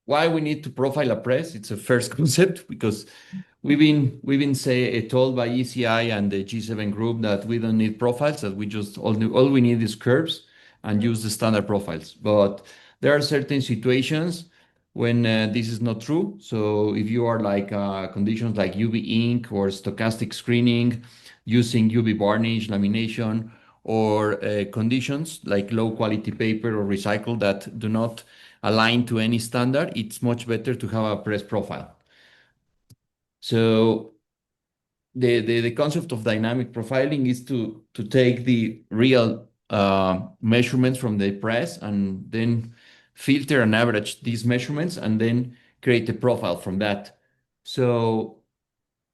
why we need to profile a press. It's a first concept because we've been told by ECI and the G7 group that we don't need profiles, that we just all we need is curves and use the standard profiles. But there are certain situations when this is not true. So if you are like conditions like UV ink or stochastic screening, using UV varnish, lamination, or conditions like low quality paper or recycle that do not align to any standard, it's much better to have a press profile. So the concept of dynamic profiling is to take the real measurements from the press and then filter and average these measurements and then create a profile from that. So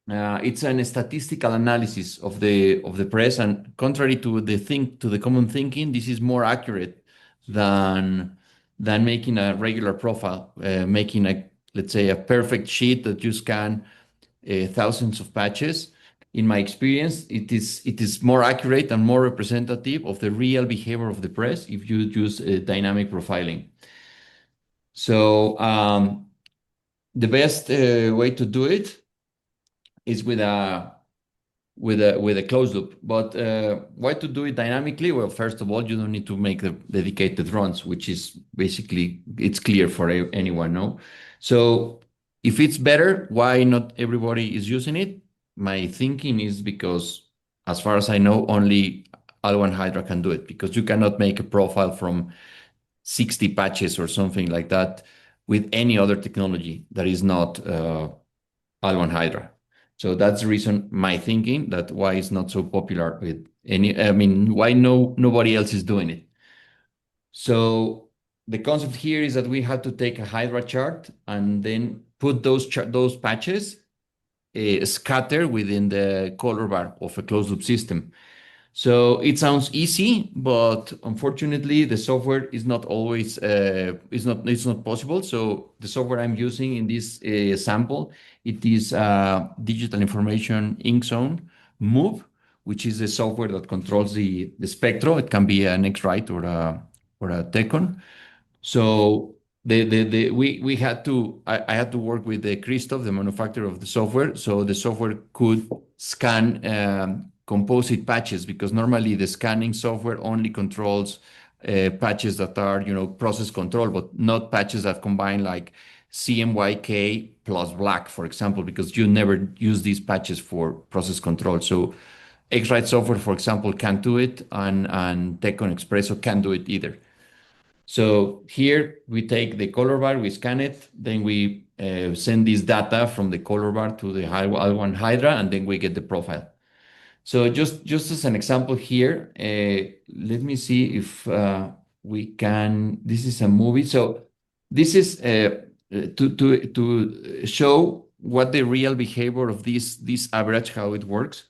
it's an statistical analysis of the press, and contrary to the common thinking, this is more accurate than making a regular profile, making a, let's say, a perfect sheet that you scan thousands of patches. In my experience, it is more accurate and more representative of the real behavior of the press if you use dynamic profiling. So the best way to do it is with a closed loop. But why to do it dynamically? Well, first of all, you don't need to make the dedicated runs, which is basically, it's clear for anyone, no? So if it's better, why not everybody is using it? My thinking is because, as far as I know, only Alwan Hydra can do it, because you cannot make a profile from 60 patches or something like that with any other technology that is not Alwan Hydra. So that's the reason, my thinking, that why it's not so popular with any, I mean, why nobody else is doing it. So the concept here is that we have to take a Hydra chart and then put those patches scatter within the color bar of a closed loop system. So it sounds easy, but unfortunately, the software is not always it's not possible. So the software I'm using in this sample, it is Digital Information Ink Zone Move, which is the software that controls the spectro. It can be an X-Rite or a Tecon. So we had to I had to work with the Christoph, the manufacturer of the software, so the software could scan composite patches, because normally the scanning software only controls patches that are, process control, but not patches that combine like CMYK plus black, for example, because you never use these patches for process control. So X-Rite software, for example, can't do it, and Tecon Expresso can't do it either. So here we take the color bar, we scan it, then we send this data from the color bar to the Alwan Hydra, and then we get the profile. So just as an example here, let me see if we can. This is a movie. So this is to show what the real behavior of this average, how it works.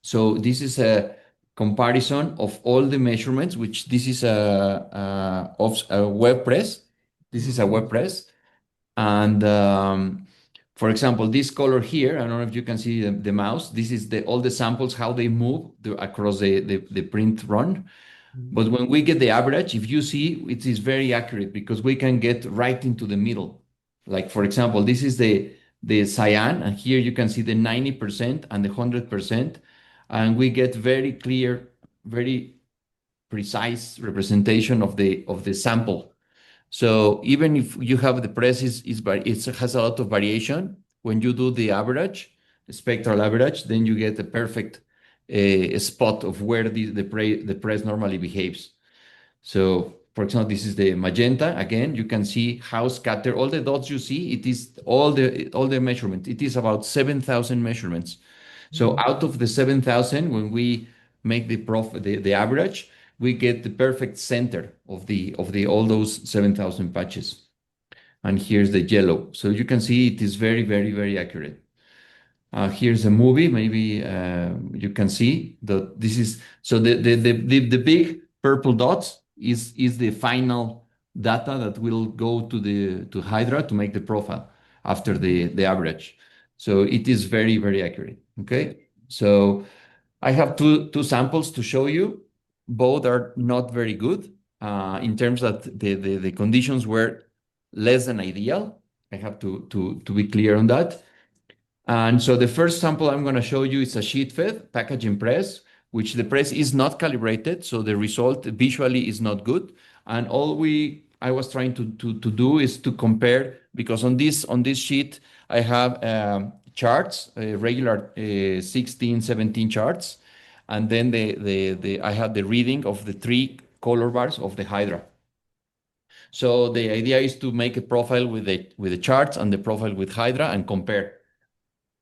So this is a comparison of all the measurements, which this is a web press. This is a web press. And for example, this color here, I don't know if you can see the mouse. This is all the samples, how they move across the print run. But when we get the average, if you see, it is very accurate because we can get right into the middle. Like, for example, this is the cyan, and here you can see the 90% and the 100%, and we get very clear, very precise representation of the sample. So even if you have the press it has a lot of variation, when you do the average, the spectral average, then you get a perfect spot of where the press normally behaves. So, for example, this is the magenta. Again, you can see how scattered all the dots you see. It is all the measurement. It is about 7,000 measurements. So out of the 7,000, when we make the average, we get the perfect center of all those 7,000 patches. And here's the yellow. So you can see it is very, very, very accurate. Here's a movie. Maybe you can see that this is, so the big purple dots is the final data that will go to Hydra to make the profile after the average. So it is very, very accurate. Okay. So I have two samples to show you. Both are not very good in terms that the conditions were less than ideal. I have to be clear on that. And so the first sample I'm going to show you is a sheet fed packaging press, which the press is not calibrated, so the result visually is not good. And all I was trying to do is to compare, because on this sheet I have charts, regular 16, 17 charts, and then I have the reading of the three color bars of the Hydra. So the idea is to make a profile with the charts and the profile with Hydra and compare.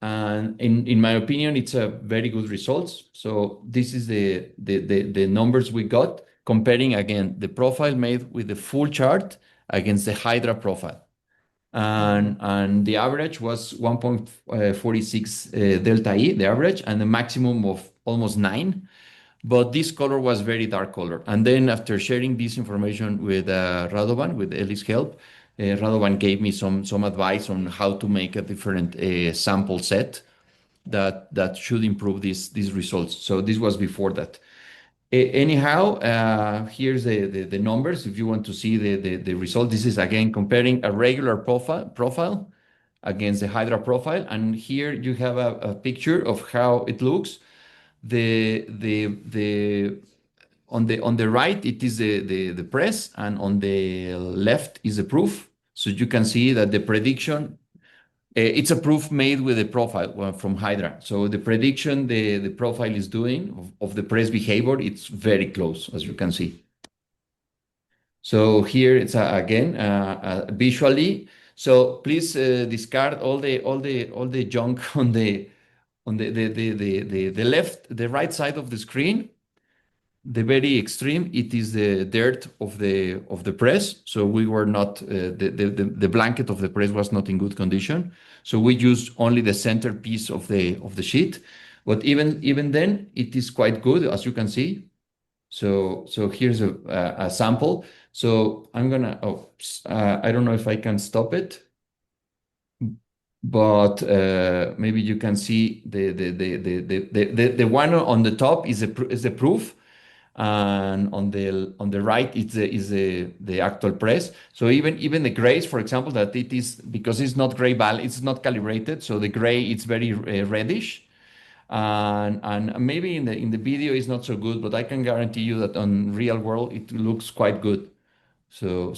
And in my opinion, it's a very good results. So this is the numbers we got comparing again the profile made with the full chart against the Hydra profile. And the average was 1.46 delta E, the average, and a maximum of almost 9. But this color was very dark color. And then after sharing this information with Radovan, with Ellie's help, Radovan gave me some advice on how to make a different sample set that should improve these results. So this was before that. Anyhow, here's the numbers. If you want to see the result, this is again comparing a regular profile against the Hydra profile. And here you have a picture of how it looks. The on the right it is the press, and on the left is the proof. So you can see that the prediction, it's a proof made with a profile from Hydra. So the prediction the profile is doing of the press behavior, it's very close, as you can see. So here it's again visually. So please discard all the junk on the left, the right side of the screen. The very extreme, it is the dirt of the press. So we were not the blanket of the press was not in good condition. So we used only the center piece of the sheet. But even then, it is quite good, as you can see. So here's a sample. So I'm gonna. I don't know if I can stop it, but maybe you can see the one on the top is the proof, and on the right is the actual press. So even the grays, for example, that it is because it's not it's not calibrated, so the gray it's very reddish, and maybe in the video it's not so good, but I can guarantee you that on real world it looks quite good. So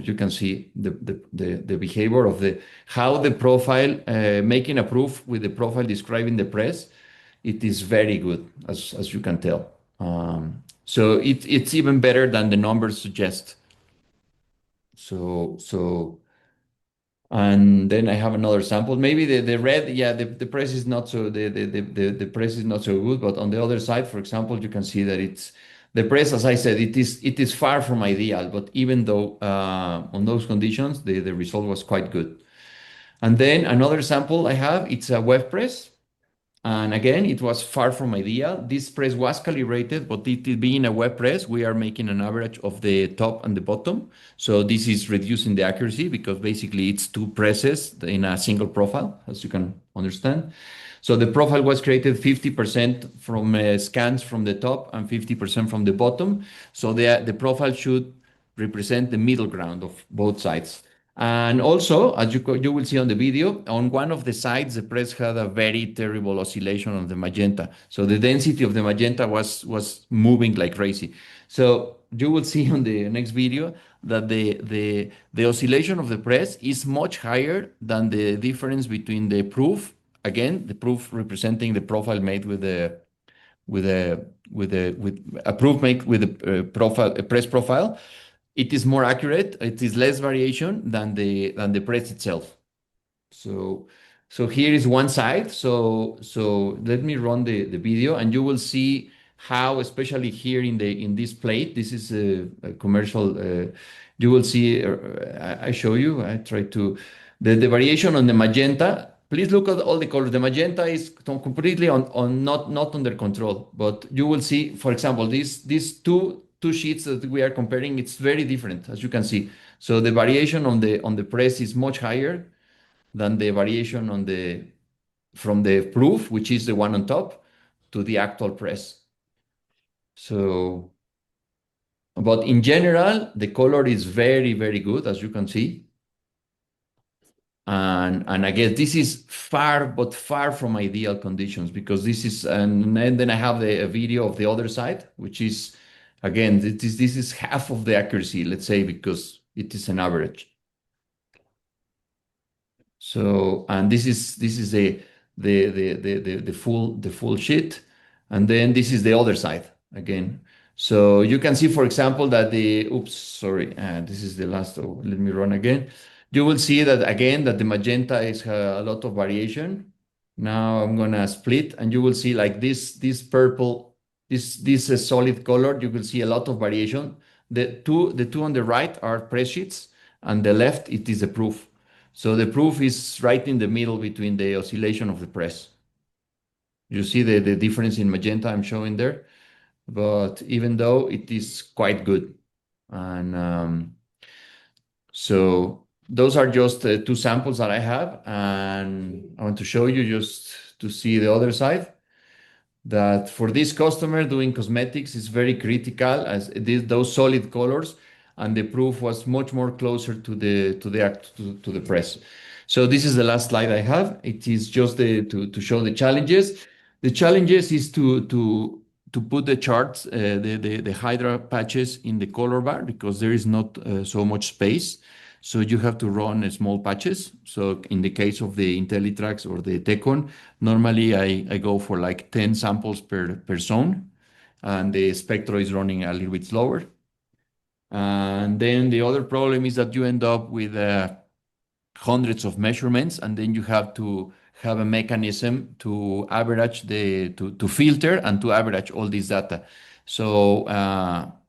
you can see the behavior of how the profile making a proof with the profile describing the press, it is very good, as you can tell. So it's even better than the numbers suggest. So and then I have another sample. Maybe the red, yeah, the press is not so the press is not so good, but on the other side, for example, you can see that it's the press, as I said, it is far from ideal, but even though on those conditions, the result was quite good. And then another sample I have, it's a web press. And again, it was far from ideal. This press was calibrated, but it being a web press, we are making an average of the top and the bottom. So this is reducing the accuracy because basically it's two presses in a single profile, as you can understand. So the profile was created 50% from scans from the top and 50% from the bottom. So the profile should represent the middle ground of both sides. And also, as you will see on the video, on one of the sides, the press had a very terrible oscillation on the magenta. So the density of the magenta was moving like crazy. So you will see on the next video that the oscillation of the press is much higher than the difference between the proof, again, the proof representing the profile made with a proof made with a press profile. It is more accurate. It is less variation than the press itself. So so here is one side. So let me run the video, and you will see how, especially here in this plate, this is a commercial. You will see. I show you. I try to the variation on the magenta. Please look at all the colors. The magenta is completely on not under control, but you will see, for example, these two sheets that we are comparing, it's very different, as you can see. So the variation on the press is much higher than the variation from the proof, which is the one on top, to the actual press. But in general, the color is very, very good, as you can see. And I guess this is far, but far from ideal conditions because this is, and then I have a video of the other side, which is, again, this is half of the accuracy, let's say, because it is an average. So, and this is the full sheet, and then this is the other side again. So you can see, for example, that oops, sorry, this is the last. Oh, let me run again. You will see that again that the magenta is a lot of variation. Now I'm gonna split, and you will see like this purple, this solid color. You will see a lot of variation. The two on the right are press sheets, and the left it is a proof. So the proof is right in the middle between the oscillation of the press. You see the difference in magenta I'm showing there, but even though it is quite good. And so those are just two samples that I have, and I want to show you just to see the other side that for this customer doing cosmetics is very critical as those solid colors, and the proof was much more closer to the press. So this is the last slide I have. It is just to show the challenges. The challenges is to put the charts, the Hydra patches in the color bar because there is not so much space. So you have to run small patches. So in the case of the IntelliTrax or the Tecon, normally I go for like 10 samples per zone, and the Spectro is running a little bit slower. And then the other problem is that you end up with hundreds of measurements, and then you have to have a mechanism to average to filter and to average all this data. So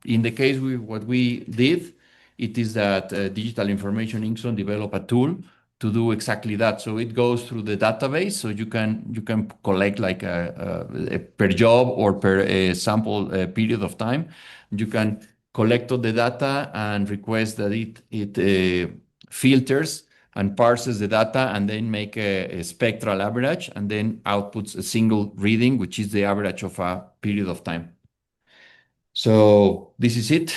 in the case what we did, it is that Digital Information Inc. developed a tool to do exactly that. So it goes through the database, so you can collect like a per job or per sample period of time. You can collect all the data and request that it filters and parses the data and then make a spectral average and then outputs a single reading, which is the average of a period of time. So this is it.